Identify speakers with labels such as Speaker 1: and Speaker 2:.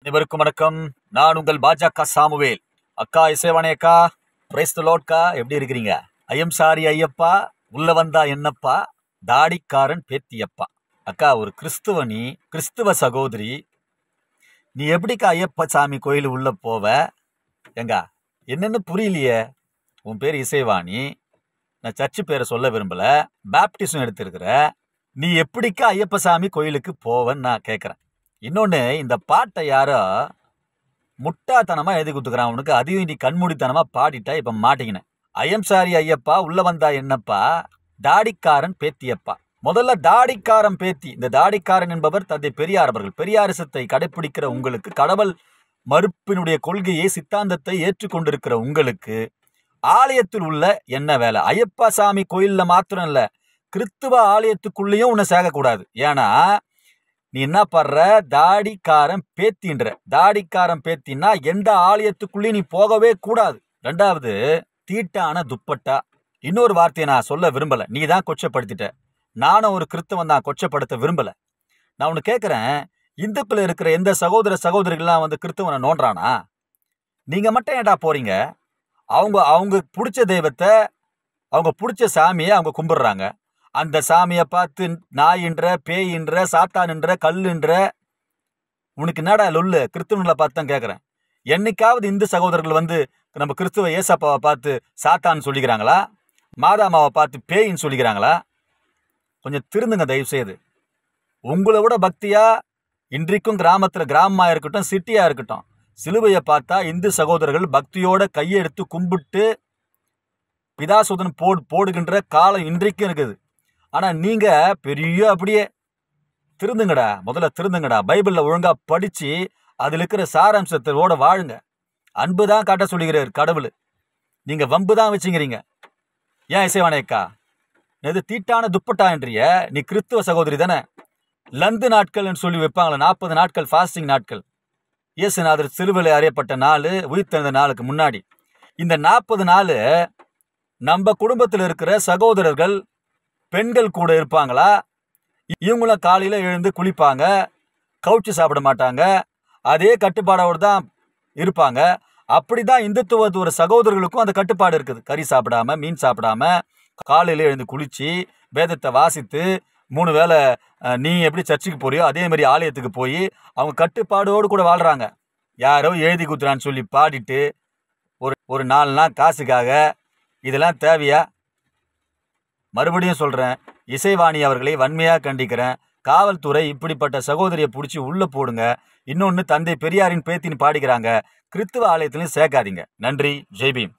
Speaker 1: அனைவருக்கும் வணக்கம். நான் உங்கள் பாஜக சாமுவேல். அக்கா இசைவாணி அக்கா, பிரைஸ் தி லார்ட்க்கா, எப்படி இருக்கிறீங்க? ஐயம் சாரி ஐயப்பா, உள்ள வந்தா என்னப்பா, தாடிக்காரன் பேத்தியப்பா. அக்கா, ஒரு கிறிஸ்துவ கிறிஸ்துவ சகோதரி, நீ எப்படிக்கா ஐயப்ப சாமி கோயில் உள்ள போவ? எங்க என்னன்னு புரியலையே. உன் பேர் இசைவாணி, நான் சர்ச்சு பேரை சொல்ல விரும்பல, பேப்டிசம் எடுத்திருக்கிற, நீ எப்படிக்கா ஐயப்ப சாமி கோயிலுக்கு போவன்னு நான் கேட்குறேன். இன்னொன்று, இந்த பாட்டை யாரோ முட்டாத்தனமா எழுதி கொடுத்துக்கிறான். அவனுக்கு அதையும் நீ கண்மூடித்தனமா பாடிட்டா இப்ப மாட்டிக்கினேன். ஐயம் சாரி ஐயப்பா, உள்ள வந்தா என்னப்பா, தாடிக்காரன் பேத்தியப்பா. முதல்ல தாடிக்காரன் பேத்தி. இந்த தாடிக்காரன் என்பவர் தந்தை பெரியார் அவர்கள். பெரியாரிசத்தை கடைபிடிக்கிற உங்களுக்கு, கடவுள் மறுப்பினுடைய கொள்கையை சித்தாந்தத்தை ஏற்றுக்கொண்டிருக்கிற உங்களுக்கு ஆலயத்தில் உள்ள என்ன வேலை? ஐயப்பா சாமி கோயில்ல மாத்திரம் இல்ல, கிறிஸ்துவ ஆலயத்துக்குள்ளேயும் உன்னை சேர்க்கக்கூடாது. ஏன்னா நீ என்ன பண்ற, தாடிக்காரன் பேத்தின்ற. தாடிக்காரன் பேத்தின்னா எந்த ஆலயத்துக்குள்ளேயும் நீ போகவே கூடாது. ரெண்டாவது, தீட்டான துப்பட்டா. இன்னொரு வார்த்தையை நான் சொல்ல விரும்பல, நீ தான் கொச்சப்படுத்திட்ட. நானும் ஒரு கிறிஸ்தவன் தான், கொச்சப்படுத்த விரும்பல. நான் உனக்கு கேட்கிறேன், இந்துக்கள் இருக்கிற எந்த சகோதர சகோதரிகள்லாம் வந்து கிறிஸ்தவனை நோன்றானா? நீங்க மட்டும் ஏன்டா போறீங்க? அவங்க பிடிச்ச தெய்வத்தை, அவங்க பிடிச்ச சாமியை அவங்க கும்பிடுறாங்க. அந்த சாமியை பார்த்து நாயின்ற, பேயின்ற, சாத்தான்ன்ற, கல்லுன்ற. உனக்கு என்னடா லொல்லு? கிறிஸ்துவங்களை பார்த்து தான் கேட்குறேன். என்னைக்காவது இந்து சகோதரர்கள் வந்து நம்ம கிறிஸ்துவ ஏசப்பாவை பார்த்து சாத்தான்னு சொல்லிக்கிறாங்களா? மாதாமாவை பார்த்து பேயின்னு சொல்லிக்கிறாங்களா? கொஞ்சம் திருந்துங்க தயவு செய்து. உங்களை விட பக்தியா இன்றைக்கும் கிராமமாக இருக்கட்டும், சிட்டியா இருக்கட்டும், சிலுவையை பார்த்தா இந்து சகோதரர்கள் பக்தியோட கையெடுத்து கும்பிட்டு பிதாசுதன் போடுகின்ற காலம் இன்றைக்கும் இருக்குது. ஆனா நீங்க பெரிய அப்படியே திருந்துங்கடா, முதல்ல திருந்துங்கடா. பைபிள்ல ஒழுங்கா படிச்சு அதுல இருக்கிற சாராம்சத்தோட வாழுங்க. அன்புதான் காட்ட சொல்லுகிறார் கடவுள். நீங்க வம்பு தான் வச்சுங்கிறீங்க. ஏன் இசைவானேக்கா, இது தீட்டான துப்பட்டா என்றிய? நீ கிறிஸ்துவ சகோதரி தானே? லந்து நாட்கள் சொல்லி வைப்பாங்களே, 40 நாட்கள் ஃபாஸ்டிங் நாட்கள். இயேசுநாதர் சிலுவையில் அறையப்பட்ட நாள், உயிர்த்தெழுந்த நாளுக்கு முன்னாடி இந்த 40 நாள் நம்ம குடும்பத்தில் இருக்கிற சகோதரர்கள் பெண்கள் கூட இருப்பாங்களா? இவங்களும் காலையில் எழுந்து குளிப்பாங்க, கவுச்சு சாப்பிட மாட்டாங்க, அதே கட்டுப்பாடோடு தான் இருப்பாங்க. அப்படிதான் இந்துத்துவ ஒரு சகோதரர்களுக்கும் அந்த கட்டுப்பாடு இருக்குது. கறி சாப்பிடாம, மீன் சாப்பிடாம, காலையில் எழுந்து குளிச்சு, வேதத்தை வாசித்து, 3 வேளை நீ எப்படி சர்ச்சுக்கு போறியோ அதே மாதிரி ஆலயத்துக்கு போய் அவங்க கட்டுப்பாடோடு கூட வாழ்றாங்க. யாரோ எழுதி குத்துறான்னு சொல்லி பாடிட்டு ஒரு 4 நாள் காசுக்காக இதெல்லாம் தேவையா? மறுபடியும் சொல்றேன், இசைவாணி அவர்களை வன்மையாக கண்டிக்கிறேன். காவல்துறை இப்படிப்பட்ட சகோதரியை பிடிச்சி உள்ள போடுங்க. இன்னொன்னு, தந்தை பெரியாரின் பேத்தின்னு பாடிக்கிறாங்க, கிறிஸ்துவ ஆலயத்திலையும் சேர்க்காதீங்க. நன்றி. ஜெய்பீம்.